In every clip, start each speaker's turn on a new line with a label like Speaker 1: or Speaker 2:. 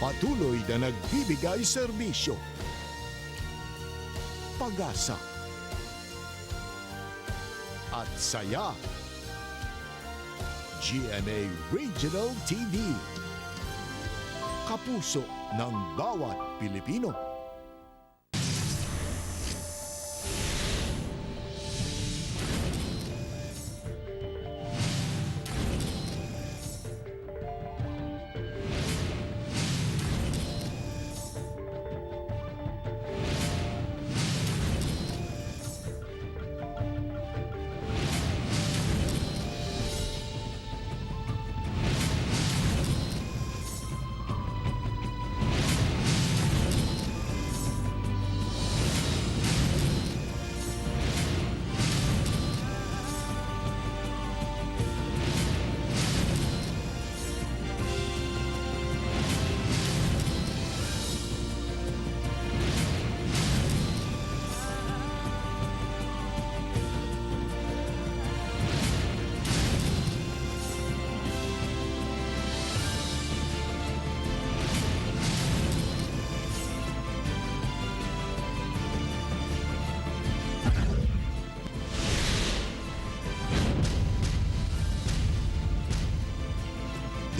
Speaker 1: patuloy na nagbibigay serbisyo. Pag-asa at saya. GMA Regional TV. Kapuso ng bawat Pilipino.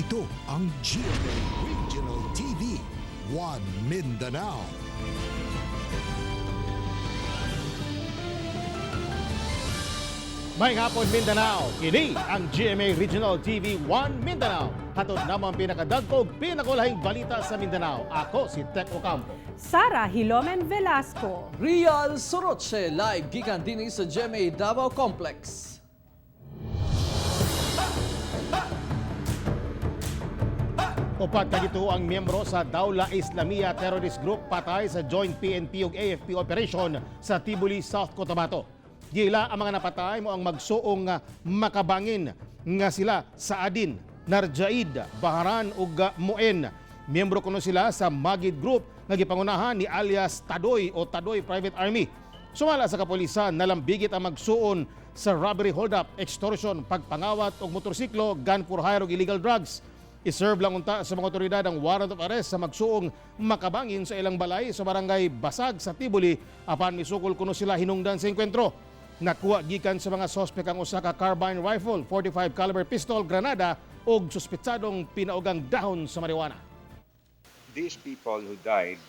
Speaker 1: Ito ang GMA Regional TV, One Mindanao.
Speaker 2: May hapon Mindanao, kini ang GMA Regional TV 1 Mindanao. Hatod namang pinakadagkog, pinakulahing balita sa Mindanao. Ako si Tek Ocampo.
Speaker 3: Sara Hilomen Velasco.
Speaker 4: Rian Soroche, live gikan din sa GMA Davao Complex.
Speaker 2: Upat ka dito ang miyembro sa Daula Islamia Terrorist Group patay sa joint PNP ug AFP operation sa Tibuli, South Cotabato. Gila ang mga napatay mo ang magsuong makabangin nga sila sa Adin, Narjaid, Baharan ug Muen. Miyembro kuno sila sa Magid Group nga gipangunahan ni alias Tadoy o Tadoy Private Army. Sumala sa kapulisan, nalambigit ang magsuon sa robbery hold-up, extortion, pagpangawat og motorsiklo, gun for hire ug illegal drugs. Iserve lang unta sa mga otoridad ang warrant of arrest sa magsuong makabangin sa ilang balay sa barangay Basag sa Tibuli apan misukol kuno sila hinungdan sa enkwentro. Nakuha gikan sa mga sospek ang usa ka carbine rifle, 45 caliber pistol, granada ug suspetsadong pinaugang dahon sa marijuana.
Speaker 5: These people who died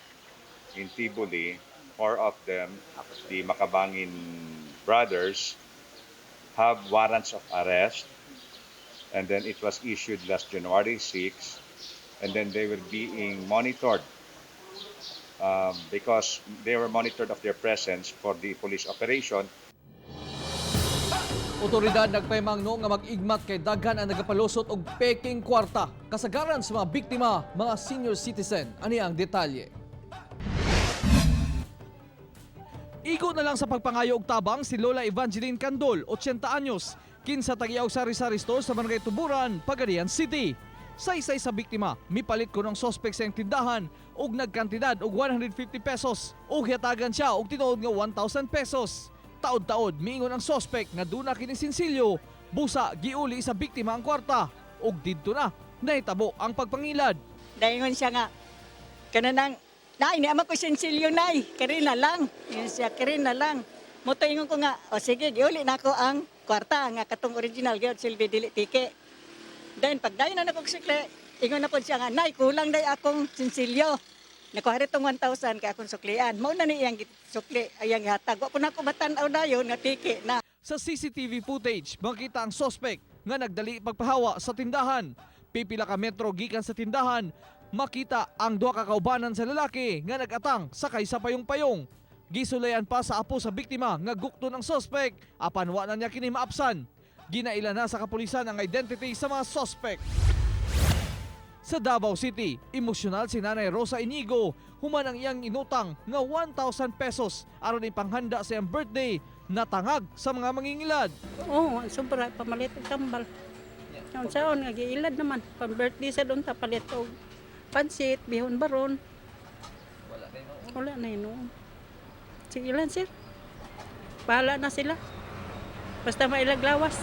Speaker 5: in Tibuli, 4 of them, the Makabangin brothers, have warrants of arrest. And then it was issued last January 6, and then they were being monitored because they were monitored of their presence for the police operation.
Speaker 4: Otoridad nagpaymangno nga mag-igmat kay daghan ang nagapalusot og peking kwarta. Kasagaran sa mga biktima, mga senior citizen. Ani ang detalye. Igo na lang sa pagpangayo og tabang si Lola Evangeline Candol, 80 anyos. Kinsa tagiyaw sari-sari store sa Barangay Tuburan, Pagadian City. Saysay sa biktima, mipalit ko ng sospek sa tindahan og nagkantidad og 150 pesos ug hatagan siya og tinuod nga 1,000 pesos. Taod-taod miingon ang sospek nga duna kini sinsilyo, busa giuli sa biktima ang kwarta ug didto na nahitabo ang pagpangilad.
Speaker 6: Daingon siya nga kanang nay ni ama ko sinsilyo nay, kari na lang. Yun siya kari na lang. Motoingon ko nga, o sige, giuli na ko ang kwarta nga katong original gyud silbi dili tike. Then pag dayon na nako sukle, ingon na pod siya nga nay kulang day akong sinsilyo. Nakuha tong 1,000 kay akong suklian. Mao na ni iyang sukli ayang hatag. Wa ko na ko batan-aw dayon nga tike na.
Speaker 4: Sa CCTV footage, makita ang sospek nga nagdali pagpahawa sa tindahan. Pipila ka metro gikan sa tindahan, makita ang duha ka kaubanan sa lalaki nga nagatang sakay sa payong-payong. Gisulayan pa sa apo sa biktima nga gukto ng sospek apan wa na niya kini maapsan. Ginaila na sa kapulisan ang identity sa mga sospek. Sa Davao City, emosyonal si Nanay Rosa Inigo human ang iyang inutang nga 1,000 pesos aron ipanghanda sa iyang birthday na tangag sa mga mangingilad.
Speaker 7: Oo, sobra pamalit og tambal. Yung saon nga giilad naman pang birthday sa doon ta palit og pansit, bihon baron. Wala na yun. Sige lang, sir. Bahala na sila. Basta mailaglawas.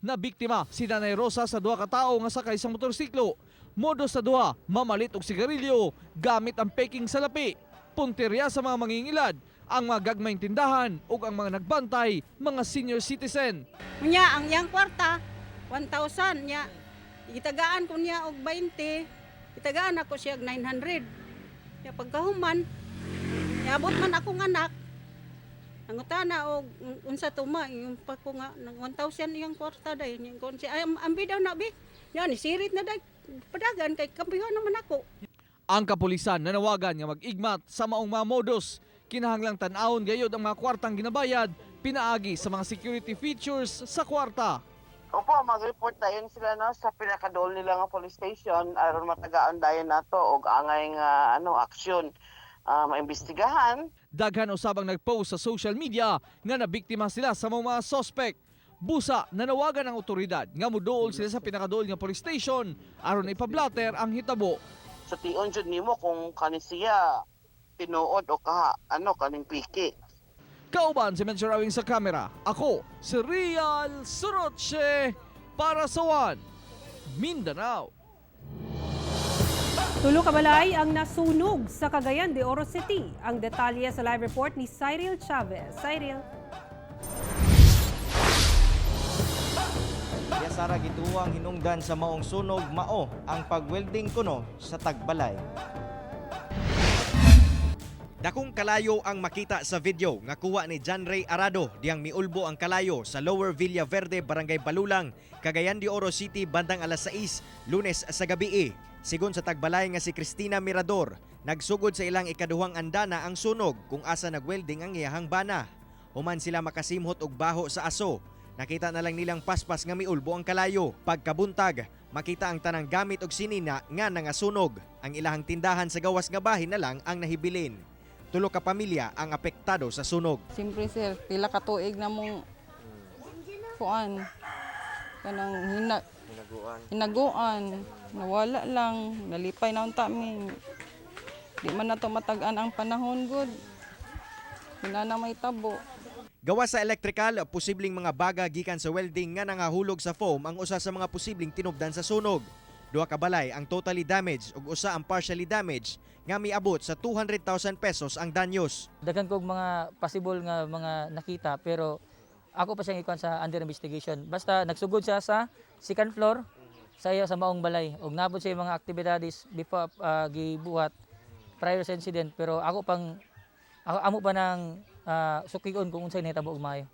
Speaker 4: Na biktima si Nanay Rosa sa duha ka tawo nga sakay sa motorsiklo. Modo sa duha, mamalit og sigarilyo gamit ang peking salapi. Punteriya sa mga mangingilad, ang mga gagmayng tindahan ug ang mga nagbantay, mga senior citizen.
Speaker 7: Unya, ang iyang kwarta, 1,000 niya. Itagaan ko niya og 20, itagaan ako siya og 900. Ya pagkahuman, iabot man akong anak. Nangutana og unsa tuma yung pa ko nga nang 1,000 iyang kwarta day. Kon si ambi daw na bi. Yan ni sirit na day. Padagan kay kampiyon naman ako.
Speaker 4: Ang kapulisan nanawagan nga mag-igmat sa maong mga modus. Kinahanglang tan-awon gayod ang mga kwartang ginabayad, pinaagi sa mga security features sa kwarta.
Speaker 8: Opo, mag-report dayon sila no sa pinakadol nila nga police station aron matagaan dayon nato og angay nga aksyon maimbestigahan.
Speaker 4: Daghan usabang nagpost sa social media nga nabiktima sila sa mga suspect. Busa nanawagan ang otoridad nga muduol sila sa pinakadol nga police station aron ipablatter ang hitabo.
Speaker 8: So tion jud nimo kung kani siya tinuod o kaning piki.
Speaker 4: Kauban si Mencho Rawing sa kamera, ako si Rial Soroche para sa One Mindanao.
Speaker 3: Tulo ka balay ang nasunog sa Cagayan de Oro City. Ang detalye sa live report ni Cyril Chavez. Cyril.
Speaker 9: Sara gituwang hinungdan sa maong sunog mao ang pagwelding kuno sa Tagbalay.
Speaker 10: Dakong kalayo ang makita sa video nga kuha ni John Ray Arado diyang miulbo ang kalayo sa Lower Villa Verde, Barangay Balulang, Cagayan de Oro City bandang alas 6 Lunes sa gabi. Sigon sa Tagbalay nga si Cristina Mirador, nagsugod sa ilang ikaduhang andana ang sunog kung asa nagwelding ang iyahang bana. Human sila makasimhot og baho sa aso. Nakita na lang nilang paspas nga miulbo ang kalayo. Pagkabuntag, makita ang tanang gamit og sinina nga nangasunog. Ang ilahang tindahan sa gawas nga bahin na lang ang nahibilin. Tulo ka pamilya ang apektado sa sunog.
Speaker 11: Siyempre sir, pila ka tuig na mong kuan. Kanang hinaguan. Nawala lang, nalipay na unta mi. Di man na to matagaan ang panahon good. Hinana may tabo.
Speaker 10: Gawa sa electrical, posibleng mga baga gikan sa welding nga nangahulog sa foam ang usa sa mga posibleng tinubdan sa sunog. Duha ka balay ang totally damaged ug usa ang partially damaged nga miabot sa 200,000 pesos ang danyos.
Speaker 12: Daghan kog mga possible nga mga nakita pero ako pa siyang ikuan sa under investigation. Basta nagsugod siya sa second floor sa maong balay ug nabot siya mga aktibidades before gibuhat prior sa incident pero ako amo pa nang sukigon kung unsay nahitabo og maayo.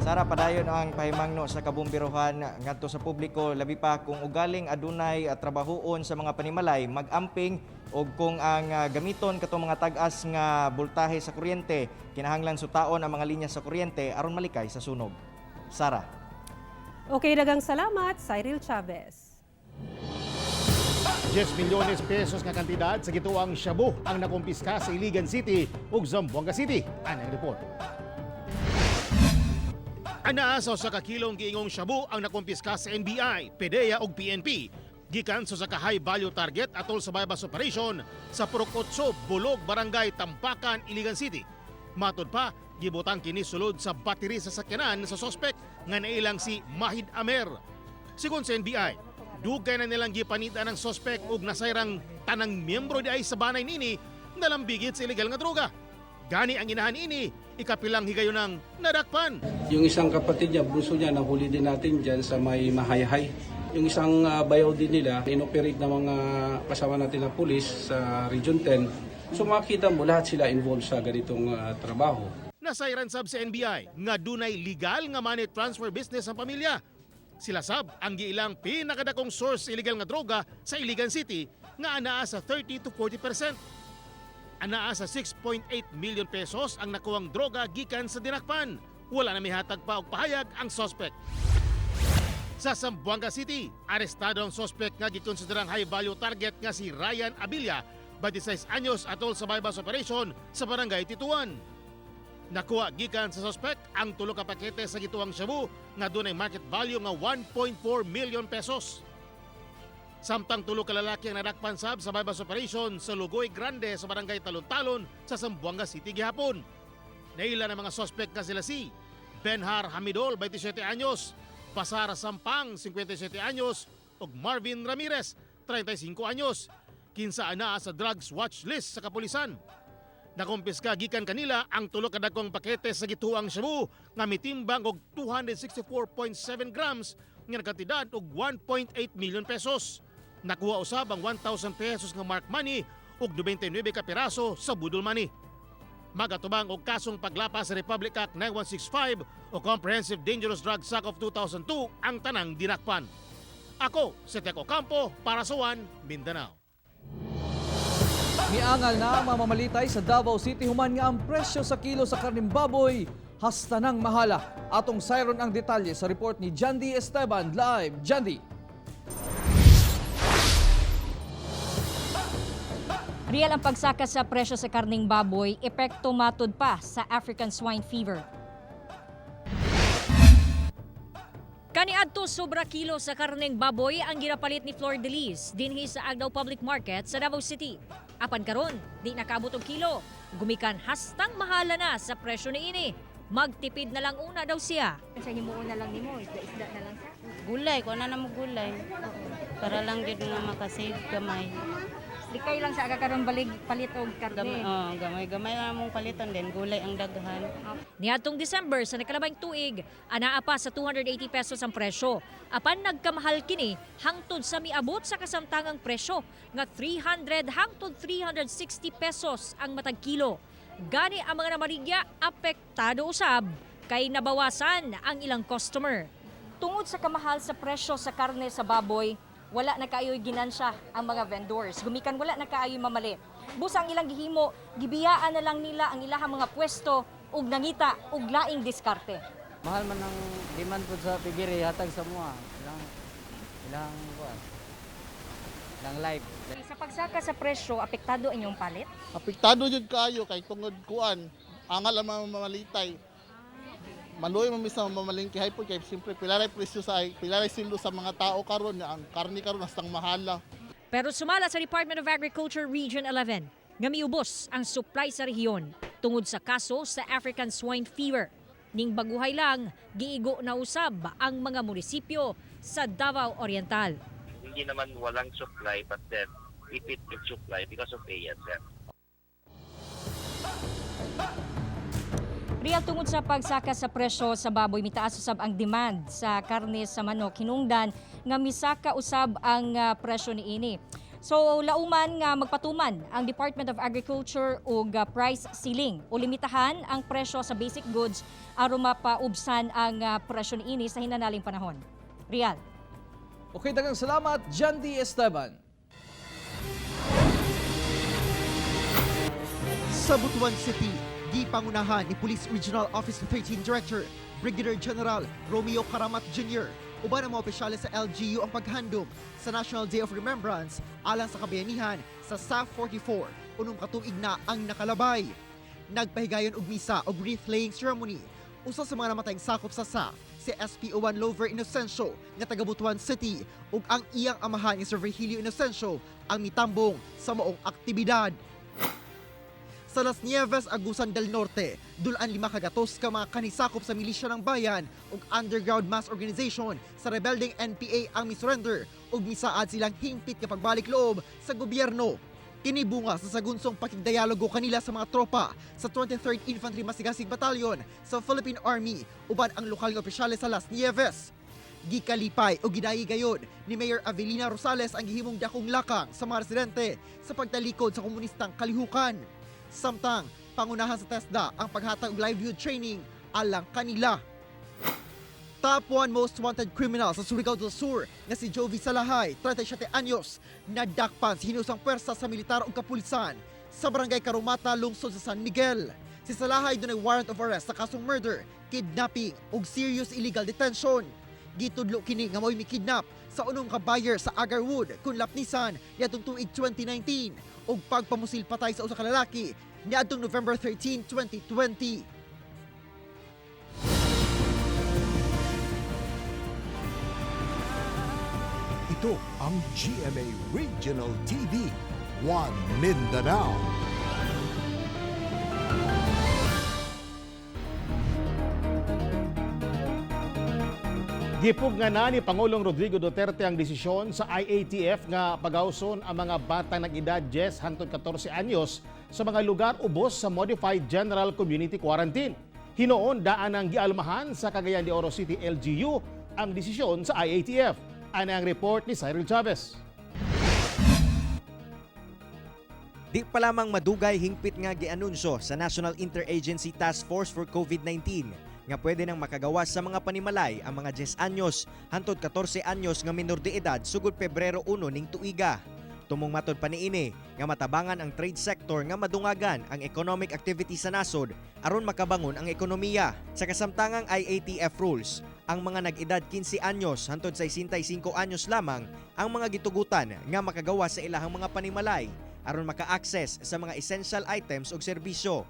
Speaker 9: Sara, padayon ang pahimangno sa kabumbiruhan ngadto sa publiko labi pa kung ugaling adunay trabahoon sa mga panimalay mag-amping og kung ang gamiton katong mga tag-as nga boltahe sa kuryente kinahanglan sutaon ang mga linya sa kuryente aron malikay sa sunog. Sara.
Speaker 3: Okay, dagang salamat, Cyril Chavez.
Speaker 2: 10 milyones pesos nga kantidad sa gituang shabu ang nakumpiska sa Iligan City ug Zamboanga City. Anang report. Anaa sa kakilong giingong shabu ang nakumpiska sa NBI, PDEA ug PNP. Gikan sa ka high value target atol sa bypass operation sa Purok 8, Bulog, Barangay Tampakan, Iligan City. Matod pa, gibutang kini sulod sa battery sa sakyanan sa suspect nga nailang si Mahid Amer. Sigon sa NBI, dugay na nilang gipanita ng suspect ug nasayrang tanang miyembro di ay sa banay nini nalambigit sa illegal nga droga. Gani ang inahan ini, ikapilang higayon ng nadakpan.
Speaker 13: Yung isang kapatid niya, bunso niya, nahuli din natin dyan sa may Mahayhay. Yung isang bayaw din nila, inoperate na mga kasama natin na pulis sa Region 10. So makita mo lahat sila involved sa ganitong trabaho.
Speaker 2: Nasayran sab sa NBI nga dunay legal nga money transfer business ang pamilya. Sila sab ang giilang pinakadakong source illegal nga droga sa Iligan City nga anaa sa 30 to 40%. Anaa sa 6.8 million pesos ang nakuwang droga gikan sa dinakpan. Wala na mihatag pa og pahayag ang suspect. Sa Zamboanga City, arestado ang suspect nga gikonsiderang high value target nga si Ryan Abilia, 26 anyos atol sa bypass operation sa Barangay Tituan. Nakuha gikan sa suspect ang tulo ka pakete sa gituang shabu nga dunay market value nga 1.4 million pesos. Samtang tulo ka lalaki ang nadakpan sab sa bypass operation sa Lugoy Grande sa Barangay Talon-Talon sa Zamboanga City gihapon. Naila ng mga suspect nga sila si Benhar Hamidol, 27 anyos, Pasara Sampang, 57 anyos, ug Marvin Ramirez, 35 anyos. Kinsa ana sa drugs watch list sa kapulisan. Nakumpiska gikan kanila ang tulo ka dagkong pakete sa gituang shabu nga mitimbang og 264.7 grams nga nagkantidad og 1.8 million pesos. Nakuha usab ang 1,000 pesos nga mark money ug 29 ka piraso sa budol money. Magatubang og kasong paglapas sa Republic Act 9165 o Comprehensive Dangerous Drug Act of 2002 ang tanang dinakpan. Ako, si Teco Campo para sa One Mindanao.
Speaker 4: Miangal na ang mamamalitay sa Davao City human nga ang presyo sa kilo sa karning baboy hasta nang mahala. Atong sayron ang detalye sa report ni Jandy Esteban live. Jandy.
Speaker 14: Real ang pagsaka sa presyo sa karning baboy, epekto matud pa sa African swine fever. Kaniadto sobra kilo sa karning baboy ang ginapalit ni Flor Delis dinhi sa Agdao Public Market sa Davao City. Apan karon, di nakabot og kilo. Gumikan hastang mahala na sa presyo niini. Magtipid na lang una daw siya.
Speaker 15: Sa himuon na lang nimo, isda na lang sa.
Speaker 7: Gulay, kung ano mo gulay. Para lang gid nga makasave gamay.
Speaker 15: Likay lang sa agakaron balig palit og karne.
Speaker 7: Gamay lang mong paliton din, gulay ang daghan.
Speaker 14: Niadtong December sa nakalabang tuig, anaa pa sa 280 pesos ang presyo. Apan nagkamahal kini hangtod sa miabot sa kasamtangang presyo nga 300 hangtod 360 pesos ang matag kilo. Gani ang mga namarigya apektado usab kay nabawasan ang ilang customer. Tungod sa kamahal sa presyo sa karne sa baboy, wala na kaayoy ginansya ang mga vendors. Gumikan wala na kaayoy mamalit. Busa ang ilang gihimo, gibiyaan na lang nila ang ilahang mga pwesto ug nangita ug laing diskarte.
Speaker 16: Mahal man ang demand po sa pigiri hatag sa mua. Ilang live.
Speaker 14: Sa pagsaka sa presyo, apektado inyong palit?
Speaker 17: Apektado jud kaayo kay tungod kuan, angal ang mga mamalitay. Maluoy man sa mamalingki hay po kay siyempre pilaray presyo sa pilaray sildo sa mga tao karon nga ang karne karon hastang mahala.
Speaker 14: Pero sumala sa Department of Agriculture Region 11 nga miubos ang supply sa rehiyon tungod sa kaso sa African swine fever. Ning baguhay lang, giigo na usab ang mga munisipyo sa Davao Oriental.
Speaker 18: Hindi naman walang supply but then it will supply because of ASF.
Speaker 14: Real tungod sa pagsaka sa presyo sa baboy, mitaas usab ang demand sa karne sa manok. Hinungdan nga misaka usab ang presyo niini. So lauman nga magpatuman ang Department of Agriculture og price ceiling o limitahan ang presyo sa basic goods aron mapaubsan ang presyo niini sa hinanaling panahon. Real.
Speaker 4: Okay, daghang salamat Jandy Esteban.
Speaker 19: Sa Butuan City, gipangunahan ni Police Regional Office 13 Director Brigadier General Romeo Karamat Jr. uban ang mga opisyales sa LGU ang paghandom sa National Day of Remembrance alang sa kabayanihan sa SAF 44 unong katuig na ang nakalabay. Nagpahigayon og misa og wreath-laying ceremony. Usa sa mga namatayng sakop sa SAF si SPO1 Lover Inocencio nga taga Butuan City ug ang iyang amahan ni Sir Virgilio Inocencio ang mitambong sa maong aktibidad. Sa Las Nieves, Agusan del Norte, dulaan 5 kagatos ka mga kanisakop sa milisya ng bayan ug underground mass organization sa rebelding NPA ang misurrender ug misaad silang hingpit nga pagbalik loob sa gobyerno. Kinibunga sa sagunsong pakigdialogo kanila sa mga tropa sa 23rd Infantry Masigasig Battalion sa Philippine Army uban ang lokal nga opisyales sa Las Nieves. Gikalipay o gidayi gayod ni Mayor Avelina Rosales ang gihimong dakong lakang sa mga residente sa pagtalikod sa komunistang kalihukan. Samtang, pangunahan sa TESDA ang paghatag og livelihood training alang kanila. Top 1 most wanted criminal sa Surigao del Sur nga si Jovi Salahay, 37 anyos, nadakpan sa hinusang pwersa sa militar ug kapulisan sa Barangay Karumata, lungsod sa San Miguel. Si Salahay dunay warrant of arrest sa kasong murder, kidnapping ug serious illegal detention. Gitudlo kini nga mo'y mikidnap sa unong ka-buyer sa Agarwood, Kunlapnisan, niadtong tuig 2019 ug pagpamusil patay sa usa ka lalaki niadtong November 13, 2020.
Speaker 1: Ito ang GMA Regional TV, One Mindanao.
Speaker 2: Gipug nga na ni Pangulong Rodrigo Duterte ang desisyon sa IATF nga pagawson ang mga bata ng edad 10 hangtod 14 anyos sa mga lugar ubos sa Modified General Community Quarantine. Hinoon daan ang gialmahan sa Cagayan de Oro City LGU ang desisyon sa IATF. Ano ang report ni Cyril Chavez?
Speaker 10: Di pa lamang madugay hingpit nga gianunsyo sa National Interagency Task Force for COVID-19 nga pwede nang makagawas sa mga panimalay ang mga 10 anyos hangtod 14 anyos nga minor de edad sugod Pebrero 1 ning tuiga. Tumong matod pa niini nga matabangan ang trade sector nga madungagan ang economic activity sa nasod aron makabangon ang ekonomiya. Sa kasamtangang IATF rules, ang mga nag-edad 15 anyos hangtod 65 anyos lamang ang mga gitugutan nga makagawas sa ilahang mga panimalay aron maka-access sa mga essential items ug serbisyo.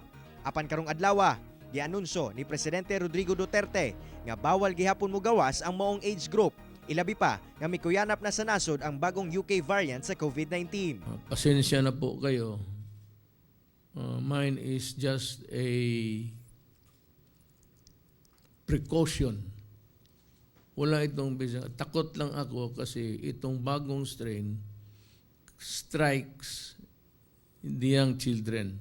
Speaker 10: Apan karong adlaw, gianunsyo ni Presidente Rodrigo Duterte nga bawal gihapon mo gawas ang maong age group. Ilabi pa nga mikuyanap na sa nasod ang bagong UK variant sa COVID-19.
Speaker 20: Pasensya na po kayo. Mine is just a precaution. Wala itong bisa. Takot lang ako kasi itong bagong strain strikes the young children.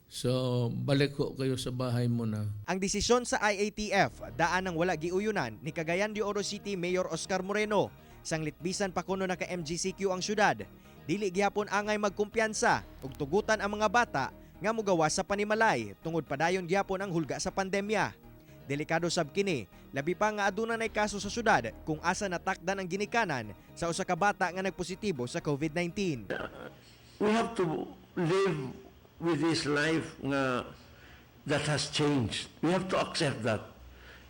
Speaker 20: So, balik ko kayo sa bahay muna.
Speaker 10: Ang desisyon sa IATF, daan ng wala giuyunan ni Cagayan de Oro City Mayor Oscar Moreno. Sanglitbisan pa kuno naka MGCQ ang syudad. Dili gihapon angay magkumpiyansa ug tugutan ang mga bata nga mogawas sa panimalay tungod padayon gihapon ang hulga sa pandemya. Delikado sab kini, labi pa nga aduna nay kaso sa syudad kung asa natakdan ang ginikanan sa usa ka bata nga nagpositibo sa COVID-19.
Speaker 21: We have to live with this life that has changed. We have to accept that.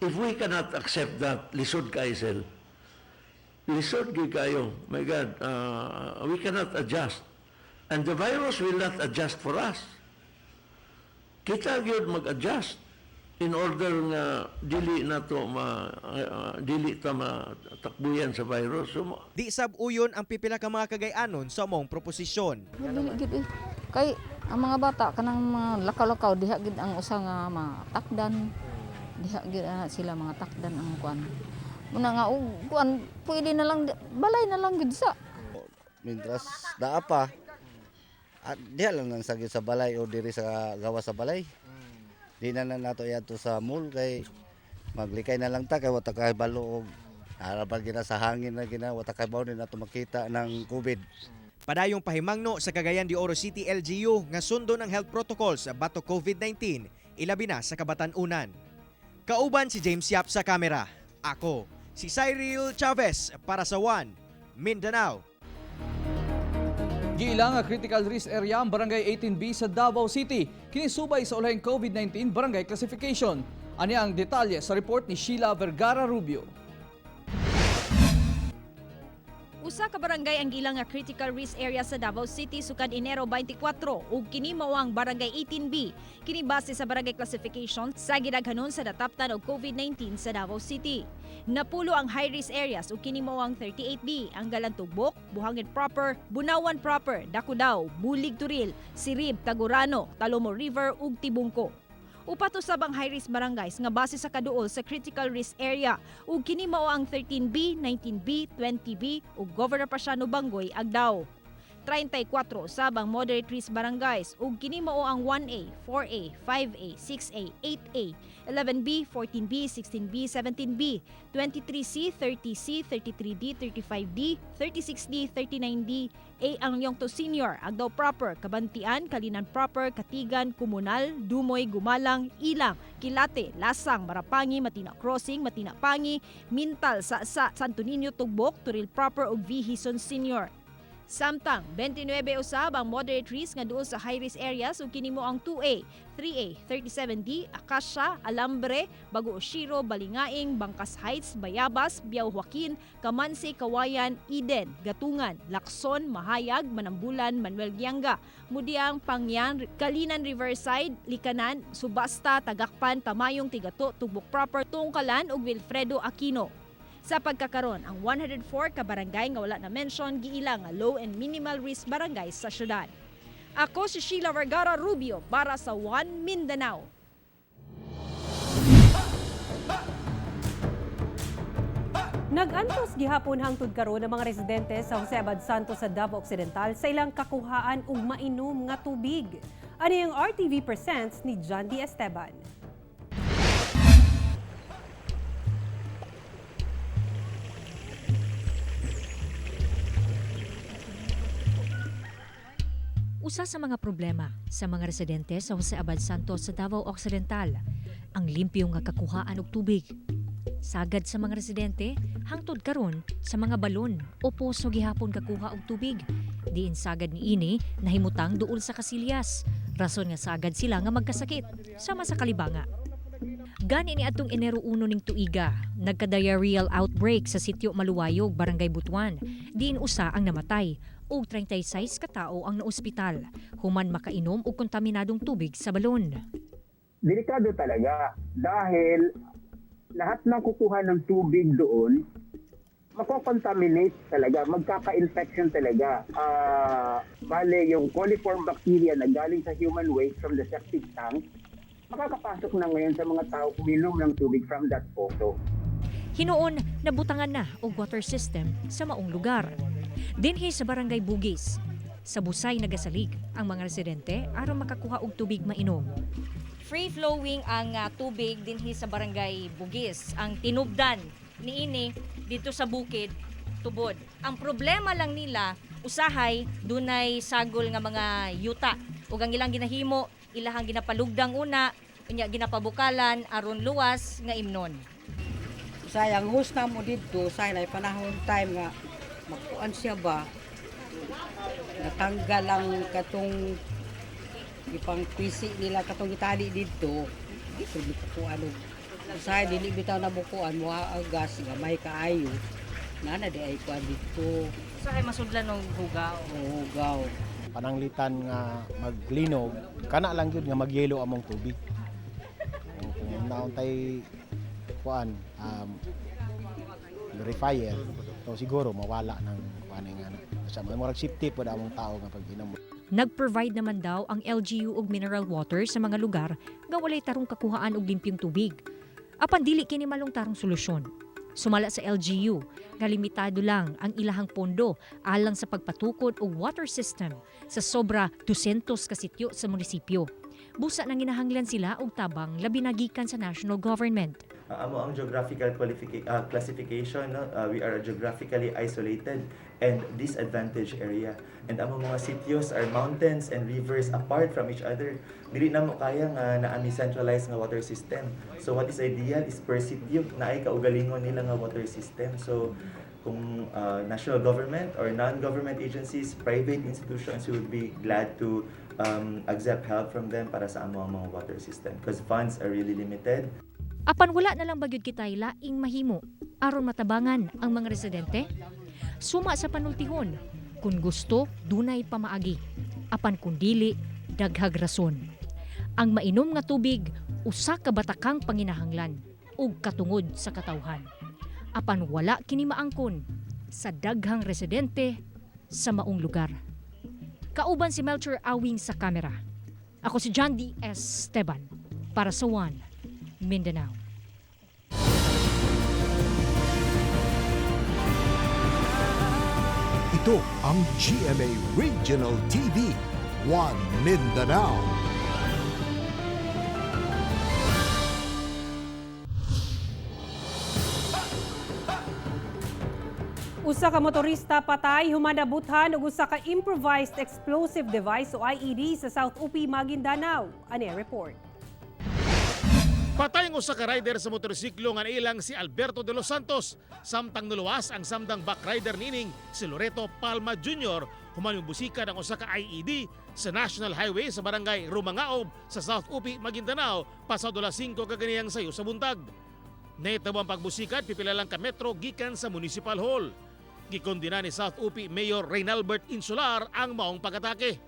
Speaker 21: If we cannot accept that, lisod kaisel. Lisod kayo. My God, we cannot adjust. And the virus will not adjust for us. Kita gyud mag-adjust in order nga dili ta matakbuyan sa virus.
Speaker 10: Di sab uyon ang pipila ka mga Cagayanon sa mong proposisyon.
Speaker 11: Dili gid kay ang mga bata kanang mga lakaw-lakaw diha gid ang usa nga matakdan. Diha gid sila mga takdan ang kuan. Muna nga kuan pwede na lang balay na lang gid sa.
Speaker 22: Mientras daa pa diha lang nang sagid sa balay o diri sa gawas sa balay. Di na nato yato sa mall kay maglikay na lang ta kay wata kay balo og harapan gina sa hangin na gina wata kay bawo nato makita ng COVID.
Speaker 10: Padayong pahimangno sa Cagayan de Oro City LGU nga sundo ng health protocols sa batok COVID-19 ilabi na sa Kabatan-unan. Kauban si James Yap sa kamera. Ako si Cyril Chavez para sa One Mindanao.
Speaker 4: Giilang nga critical risk area ang Barangay 18B sa Davao City. Kinisubay sa ulahing COVID-19 barangay classification. Ani ang detalye sa report ni Sheila Vergara Rubio.
Speaker 14: Usa ka barangay ang gilang nga critical risk area sa Davao City sukad Enero 24 ug kini mao ang Barangay 18B. Kini base sa barangay classification sa gidaghanon sa nataptan og COVID-19 sa Davao City. Napulo ang high-risk areas ug kini mao ang 38B, ang Galantubok, Buhangin Proper, Bunawan Proper, Dakudaw, Bulig Turil, Sirib, Tagurano, Talomo River ug Tibungko. Upat usab ang high-risk barangays nga base sa kaduol sa critical risk area ug kini mao ang 13B, 19B, 20B ug Governor Pasiano Bangoy Agdao. 34 usab ang moderate risk barangays ug kini mao ang 1A, 4A, 5A, 6A, 8A, 11B, 14B, 16B, 17B, 23C, 30C, 33D, 35D, 36D, 39D, A ang Yongto Senior, Agdao Proper, Kabantian, Kalinan Proper, Katigan, Komunal, Dumoy, Gumalang, Ilang, Kilate, Lasang, Marapangi, Matina Crossing, Matina Pangi, Mintal, Sa, Santo Niño, Tugbok, Turil Proper ug Vihison Senior. Samtang 29 usab ang moderate risk nga duol sa high-risk areas ug kini mo ang 2A, 3A, 37D, Acacia, Alambre, Bago Oshiro, Balingaing, Bangkas Heights, Bayabas, Biao Joaquin, Kamansi, Kawayan, Eden, Gatungan, Lacson, Mahayag, Manambulan, Manuel Gianga, Mudiang, Pangyan, Kalinan Riverside, Likanan, Subasta, Tagakpan, Tamayong, Tigato, Tubok Proper, Tungkalan ug Wilfredo Aquino. Sa pagkakaron, ang 104 ka barangay nga wala na mention giilang nga low and minimal risk barangay sa syudad. Ako si Sheila Vergara Rubio para sa One Mindanao.
Speaker 3: Nag-antos gihapon hangtod karon ang mga residente sa Jose Abad Santos sa Davao Occidental sa ilang kakuhaan ug mainom nga tubig. Ani ang RTV Presents ni John D. Esteban.
Speaker 14: Usa sa mga problema sa mga residente sa Jose Abad Santos sa Davao Occidental, ang limpyo nga kakuhaan og tubig. Sagad sa mga residente, hangtod karon sa mga balon o poso gihapon kakuha og tubig. Diin sagad ni ini nahimutang duol sa Casillas. Rason nga sagad sila nga magkasakit sama sa kalibanga. Gani ni atong Enero 1 ning tuiga, nagka-diarrheal outbreak sa sitio Maluwayog, Barangay Butuan. Diin usa ang namatay ug 36 ka tawo ang naospital human makainom og kontaminadong tubig sa balon.
Speaker 5: Delikado talaga dahil lahat ng kukuha ng tubig doon mako-contaminate talaga, magkaka-infection talaga. Bale, yung coliform bacteria na galing sa human waste from the septic tank, makakapasok na ngayon sa mga tao uminom ng tubig from that poso.
Speaker 14: Hinoon, nabutangan na og water system sa maong lugar. Dinhi sa Barangay Bugis, sa Busay nagasalig ang mga residente aron makakuha og tubig mainom.
Speaker 15: Free-flowing ang tubig dinhi sa Barangay Bugis. Ang tinubdan niini dito sa bukid tubod. Ang problema lang nila, usahay dunay sagol nga mga yuta. Ug ang ilang ginahimo, ilahang ginapalugdang una, unya ginapabukalan aron luwas nga imnon.
Speaker 6: Sayang host na mo dito, sayang ay panahon time nga magkuan siya ba, natanggal lang katong ipang pisi nila katong itali dito, dito bikuan og usay dili bitaw na bukuan mo agas nga may kaayo nana di ay kuan dito
Speaker 15: Usahay masudlan og hugaw.
Speaker 6: Hugaw.
Speaker 2: Pananglitan nga maglinog, kana lang yun nga magyelo among tubig. Kung nauntay kuan purifier, so siguro mawala ng kuan nga sa mga safety pod among tao nga pag-inom.
Speaker 14: Nag-provide naman daw ang LGU og mineral water sa mga lugar nga walay tarong kakuhaan og limpyong tubig. Apan dili kini malong tarong solusyon. Sumala sa LGU nga limitado lang ang ilahang pondo alang sa pagpatukod og water system sa sobra 200 ka sitio sa munisipyo. Busa nang ginahanglan sila og tabang labi na gikan sa national government.
Speaker 23: Amo ang geographical classification, no? We are a geographically isolated and disadvantaged area. And ang mga sitios are mountains and rivers apart from each other. Dili na mo kaya nga naami centralized nga water system. So what is ideal is per sitio na ay kaugalingon nila nga water system. So kung national government or non-government agencies, private institutions, we would be glad to accept help from them para sa amo ang mga water system because funds are really limited.
Speaker 14: Apan wala na lang bagyod kitay laing mahimo aron matabangan ang mga residente. Suma sa panultihon, kung gusto dunay pamaagi, apan kung dili daghag rason. Ang mainom nga tubig usa ka batakang panginahanglan ug katungod sa katawhan. Apan wala kini maangkon sa daghang residente sa maong lugar. Kauban si Melcher Awing sa kamera. Ako si John D. Esteban para sa One Mindanao.
Speaker 1: Ito ang GMA Regional TV, One Mindanao.
Speaker 3: Usa ka motorista patay humanabuthan og usa ka improvised explosive device o IED sa South UP, Maguindanao. Ani report.
Speaker 2: Patay ng usa ka rider sa motorsiklo nga ilang si Alberto de los Santos. Samtang nuluwas ang samdang backrider nining si Loreto Palma Jr. human busikan ang usa ka IED sa National Highway sa barangay Rumangaob sa South UP, Maguindanao pasado alas 5 kaganiyang sayo sa buntag. Nahitabo ang pagbusikat pipila lang ka metro gikan sa Municipal Hall. Gikondina ni South UP Mayor Reynalbert Insular ang maong pag-atake.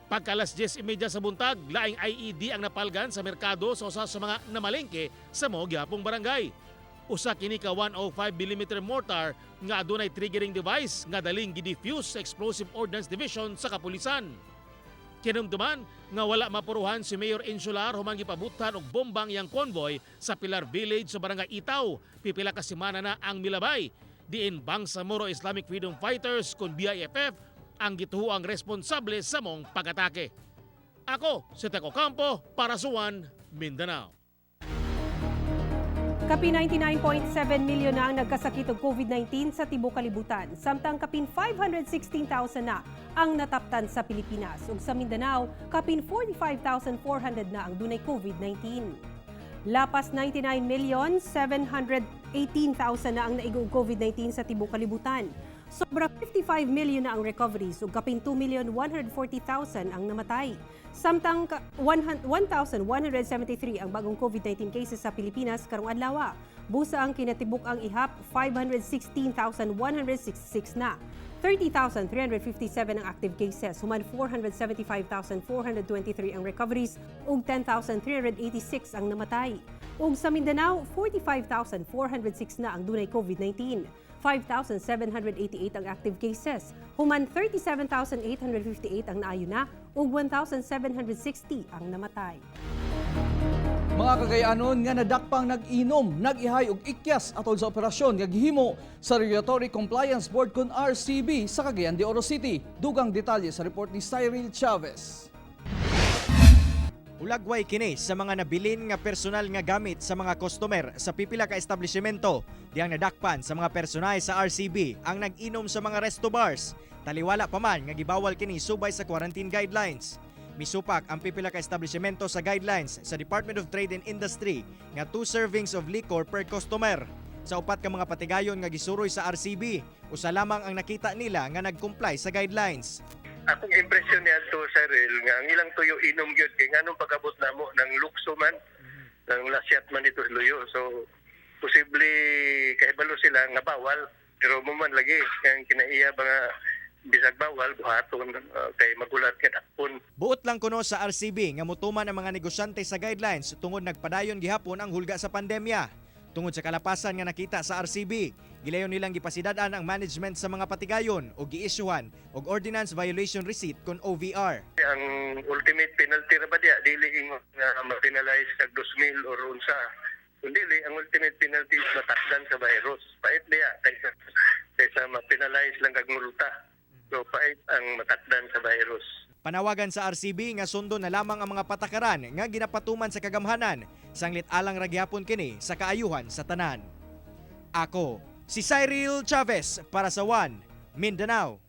Speaker 2: Pagka alas 10:30 sa buntag, laing IED ang napalgan sa merkado sa usa sa mga namalengke sa mao gihapong barangay. Usa kini ka 105mm mortar nga adunay triggering device nga daling gidefuse sa Explosive Ordnance Division sa kapulisan. Kinumduman nga wala mapuruhan si Mayor Insular human gipabutan og bombang yang convoy sa Pilar Village sa Barangay Itaw. Pipila ka semana na ang milabay. Diin Bangsamoro Islamic Freedom Fighters kun BIFF ang gituhuang responsable sa mong pag-atake. Ako si Teco Campo para sa One Mindanao.
Speaker 3: Kapin 99.7 milyon na ang nagkasakit og COVID-19 sa tibuok kalibutan, samtang kapin 516,000 na ang nataptan sa Pilipinas. Ug sa Mindanao, kapin 45,400 na ang dunay COVID-19. Lapas 99,718,000 na ang naig og COVID-19 sa tibuok kalibutan. Sobra 55 million na ang recoveries ug kapin 2,140,000 ang namatay. Samtang 1,173 ang bagong COVID-19 cases sa Pilipinas karong adlaw. Busa ang kinatibuk ang ihap, 516,166 na. 30,357 ang active cases, human 475,423 ang recoveries ug 10,386 ang namatay. Ug sa Mindanao, 45,406 na ang dunay COVID-19. 5,788 ang active cases, human 37,858 ang naayo na ug 1,760 ang namatay.
Speaker 4: Mga kagayanon nga nadakpang nag-inom, nag-ihay og ikyas atol sa operasyon nga gihimo sa Regulatory Compliance Board kon RCB sa Cagayan de Oro City. Dugang detalye sa report ni Cyril Chavez.
Speaker 10: Ulagway kini sa mga nabilin nga personal nga gamit sa mga customer sa pipila ka establishmento diyang nadakpan sa mga personay sa RCB ang nag-inom sa mga resto bars. Taliwala pa man nga gibawal kini subay sa quarantine guidelines. Misupak ang pipila ka establishmento sa guidelines sa Department of Trade and Industry nga 2 servings of liquor per customer. Sa upat ka mga patigayon nga gisuroy sa RCB, usa lamang ang nakita nila nga nag-comply sa guidelines.
Speaker 8: Akong impresyon niya to, Cyril, nga ang ilang tuyo inom gyud kay nganong pag-abot namo ng lukso man, ng lasyat man ito luyo. So posible kahibalo sila nga bawal, pero mo man lagi kang kinaiya ba nga bisag bawal buhaton kay magulat ka takpon.
Speaker 10: Buot lang kuno sa RCB nga mutuman ang mga negosyante sa guidelines tungod nagpadayon gihapon ang hulga sa pandemya. Tungod sa kalapasan nga nakita sa RCB, gilayon nilang gipasidadan ang management sa mga patigayon o giisyuhan og ordinance violation receipt kon OVR.
Speaker 8: Ang ultimate penalty ra ba diya dili ingon nga ma-penalize kag 2,000 or unsa. Kundi ang ultimate penalty is matakdan sa virus. Pait diya kaysa ma-penalize lang kag multa. So pait ang matakdan sa virus.
Speaker 10: Panawagan sa RCB nga sundo na lamang ang mga patakaran nga ginapatuman sa kagamhanan, sanglit alang ra gyapon kini sa kaayuhan sa tanan. Ako si Cyril Chavez para sa One Mindanao.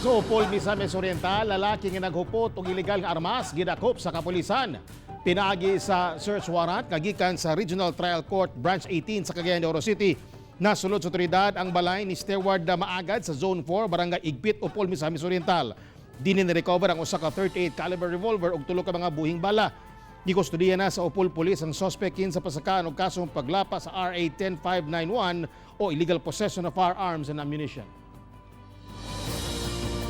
Speaker 2: So, Paul Misamis Oriental, lalaki nga naghupot og illegal nga armas gidakop sa kapulisan. Pinaagi sa search warrant kagikan sa Regional Trial Court Branch 18 sa Cagayan de Oro City. Nasulod sa otoridad ang balay ni Steward na maagad sa Zone 4, Barangay Igpit, Upol, Misamis Oriental. Dinin recover ang usa ka 38 caliber revolver ug 3 ka mga buhing bala. Gikustudiya na sa Upol Police ang suspect sa pasakaan og kasong paglapa sa RA 10591 o illegal possession of firearms and ammunition.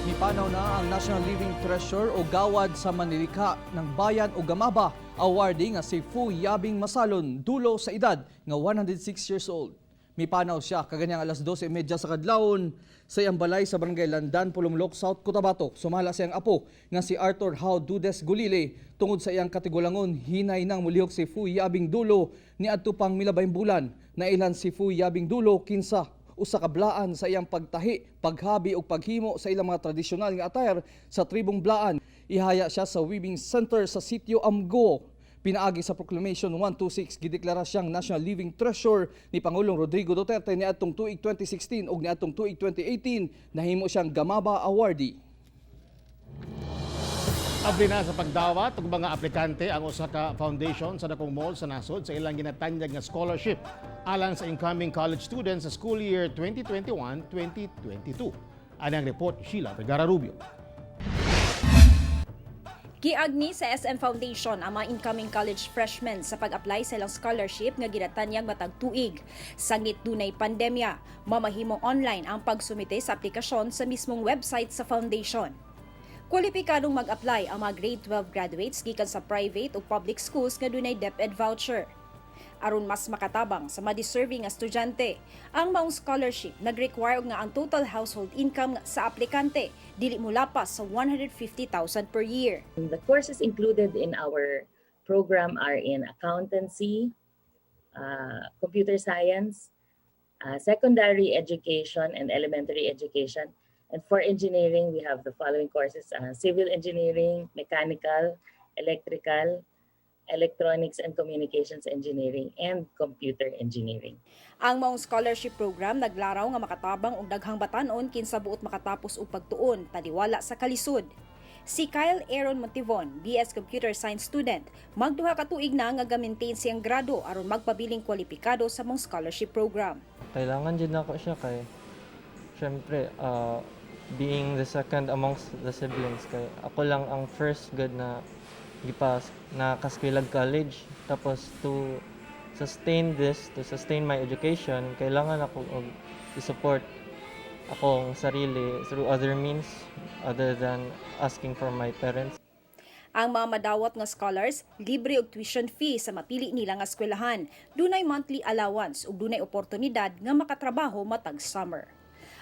Speaker 4: Mipanaw na ang National Living Treasure o gawad sa Manilika ng Bayan o Gamaba, awarding nga si Fu Yabing Masalon, dulo sa edad nga 106 years old. Mipanaw siya kaganyang alas 12:30 sa kadlawon sa iyang balay sa Barangay Landan, Pulumlok, South Cotabato. Sumala siyang apo nga si Arthur How Dudes Gulile. Tungod sa iyang katigulangon, hinay nang mulihok si Fu Yabing dulo ni adto pang milabayng bulan. Nailan si Fu Yabing dulo kinsa usa ka blaan sa iyang pagtahi, paghabi ug paghimo sa ilang mga tradisyonal nga attire sa tribong blaan. Ihaya siya sa Weaving Center sa sitio Amgo. Pinaagi sa Proclamation 126, gideklara siyang National Living Treasure ni Pangulong Rodrigo Duterte niadtong tuig 2016 ug niadtong tuig 2018 nahimo siyang Gamaba Awardee.
Speaker 2: Abli na sa pagdawat ug mga aplikante ang usa ka foundation sa dakong mall sa nasod sa ilang ginatanyag nga scholarship alang sa incoming college students sa school year 2021-2022. Anang report Sheila Vergara Rubio.
Speaker 9: Giagni sa SM Foundation ang mga incoming college freshmen sa pag-apply sa ilang scholarship nga ginatanyag matag tuig. Sanglit dunay pandemya, mamahimong online ang pagsumite sa aplikasyon sa mismong website sa foundation. Kwalipikadong mag-apply ang mga grade 12 graduates gikan sa private o public schools nga dunay DepEd voucher. aron mas makatabang sa ma-deserving nga estudyante. Ang maong scholarship nag-require nga ang total household income sa aplikante dili mulapas sa 150,000 per year.
Speaker 7: The courses included in our program are in accountancy, computer science, secondary education and elementary education. And for engineering, we have the following courses: civil engineering, mechanical, electrical, electronics and communications engineering, and computer engineering.
Speaker 9: Ang maong scholarship program naglaraw nga makatabang og daghang batan-on kinsa buot makatapos og pagtuon taliwala sa kalisod. Si Kyle Aaron Montivon, BS Computer Science student, magduha ka tuig na nga ga-maintain siyang grado aron magpabiling kwalipikado sa mong scholarship program.
Speaker 12: Kailangan din ako siya kay syempre being the second amongst the siblings kay ako lang ang first good na gipas na Kaskwilag College. Tapos to sustain my education, kailangan ako i-support akong sarili through other means other than asking from my parents.
Speaker 9: Ang mga madawat nga scholars, libre og tuition fee sa mapili nila nga eskwelahan, dunay monthly allowance ug dunay oportunidad nga makatrabaho matag summer.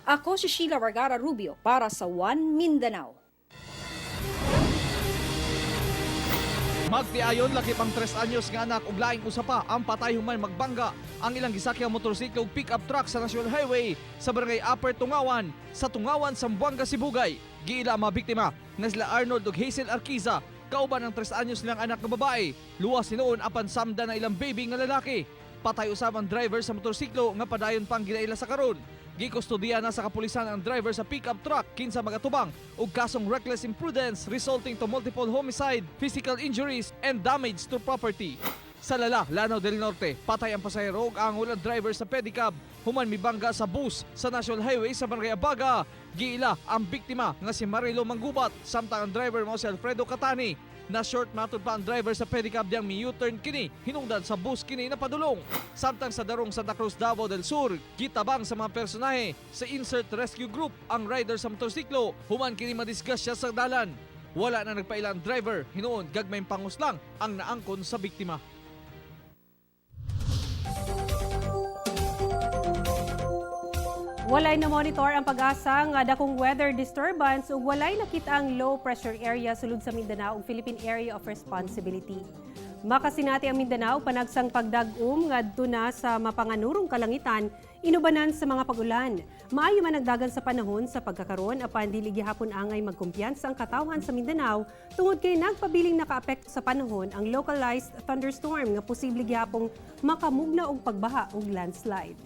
Speaker 9: Ako si Sheila Vergara Rubio para sa One Mindanao.
Speaker 4: Magtiayon laki pang 3 anyos nga anak ug laing usapa ang patay human magbangga ang ilang gisakyan motorsiklo ug pick-up truck sa National Highway sa barangay Upper Tungawan sa Tungawan, Zamboanga, Sibugay. Giila ang mga biktima nga sila Arnold ug Hazel Arquiza, kauban ang 3 anyos nilang anak nga babae. Luwas sinuon apan samda na ilang baby nga lalaki. Patay usab ang driver sa motorsiklo nga padayon pang ginaila sa karon. Gikustudiya na sa kapulisan ang driver sa pick-up truck kinsa magatubang ug kasong reckless imprudence resulting to multiple homicide, physical injuries, and damage to property. Sa Lanao del Norte, patay ang pasahero ug ang ulang driver sa pedicab human mibangga sa bus sa National Highway sa Barangay Abaga. Giila ang biktima nga si Marilo Manggubat samtang ang driver mo si Alfredo Catani. Na short matod pa ang driver sa pedicab diyang mi-U-turn kini hinungdan sa bus kini na padulong. Samtang sa darong Santa Cruz, Davao del Sur, gitabang sa mga personahe sa Insert Rescue Group ang rider sa motorsiklo human kini madisgrasya sa dalan. Wala na nagpaila ang driver, hinuon gagmayng panguslang ang naangkon sa biktima.
Speaker 3: Walay na monitor ang pag-asa nga dakong weather disturbance ug walay nakita ang low pressure area sulod sa Mindanao ug Philippine Area of Responsibility. Makasinati ang Mindanao panagsang pagdag-um ngadto na sa mapanganurong kalangitan inubanan sa mga pag-ulan. Maayo man nagdagan sa panahon sa pagkakaron apan dili gihapon angay magkumpiyansa ang katawhan sa Mindanao tungod kay nagpabiling nakaapekto sa panahon ang localized thunderstorm nga posible gihapong makamugna og pagbaha ug landslide.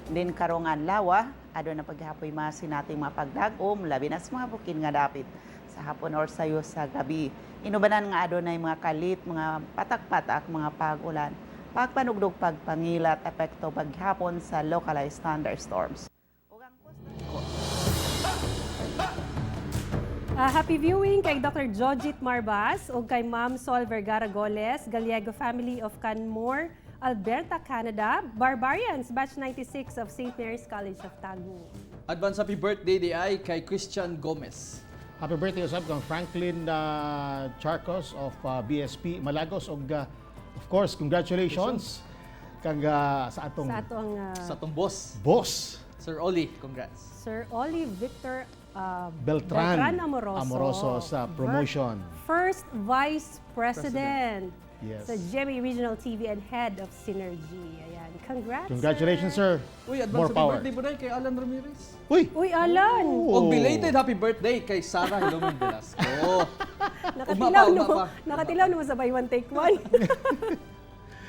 Speaker 13: Din karong adlaw, ado na paghapoy masinating mga pagdag-om labi na sa mga bukin nga dapit sa hapon or sayo sa gabi. Inubanan nga ado na mga kalit, mga patak-patak, mga pag-ulan, pagpanugdog, pagpangilat, epekto paghapon sa localized thunderstorms.
Speaker 3: Happy viewing kay Dr. Jojit Marbas ug kay Ma'am Sol Vergara Goles, Gallego family of Canmore, Alberta, Canada, Barbarians, batch 96 of St. Mary's College of Tagu.
Speaker 24: Advance happy birthday di ay kay Christian Gomez.
Speaker 2: Happy birthday usab kang Franklin Charcos of BSP Malagos ug of course congratulations kang sa atong boss
Speaker 24: Sir Oli, congrats.
Speaker 3: Sir Oli Victor
Speaker 2: Beltran
Speaker 3: Amoroso
Speaker 2: sa promotion.
Speaker 3: First Vice President.
Speaker 2: Yes.
Speaker 3: Sa GMA Regional TV and Head of Synergy. Ayan. Congrats,
Speaker 2: Congratulations, sir.
Speaker 24: Uy, advance
Speaker 2: More
Speaker 24: happy
Speaker 2: power.
Speaker 24: birthday po na kay Alan Ramirez.
Speaker 3: Uy, Alan!
Speaker 24: O belated happy birthday kay Sarah Hilomon Velasco.
Speaker 3: Nakatilaw naman sa buy one take one.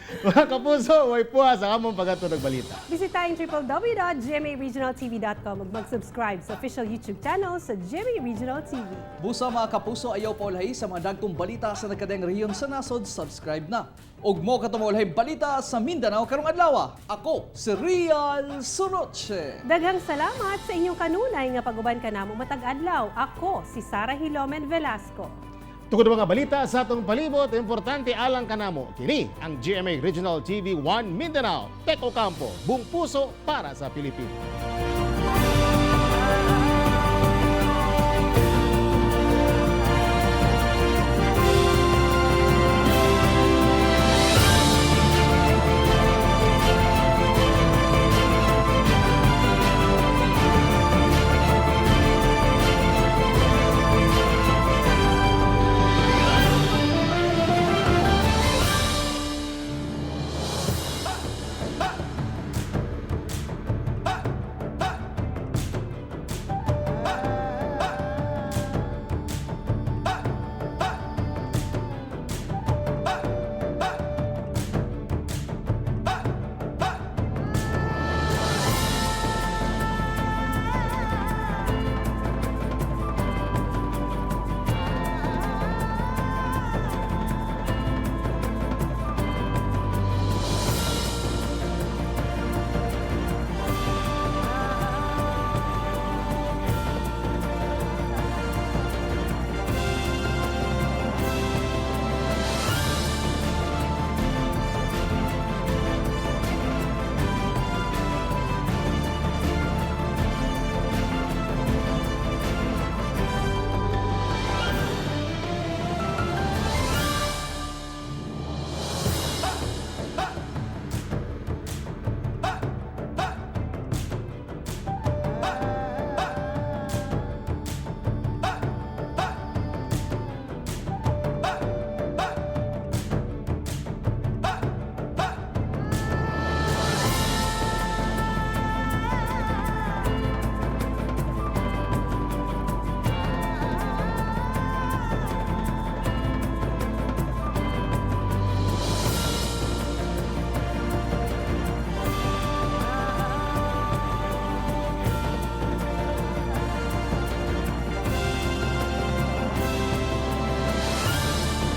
Speaker 2: Mga kapuso, way puha sa among pagatunog balita.
Speaker 3: Bisitahin www.gmaregionaltv.com ug mag-subscribe sa official YouTube channel sa GMA Regional TV.
Speaker 24: Busa mga kapuso, ayaw paulahi sa mga dagkong balita sa nagkadayang rehiyon sa nasod, subscribe na. Ug mo katumulahi balita sa Mindanao karong adlaw. Ako si Real Sunoche.
Speaker 3: Daghang salamat sa inyong kanunay nga pag-uban kanamo matag adlaw. Ako si Sarah Hilomen Velasco.
Speaker 2: Tungod mga balita sa atong palibot, importante alang kanamo. Kini ang GMA Regional TV 1 Mindanao. Teko Campo, buong puso para sa Pilipinas.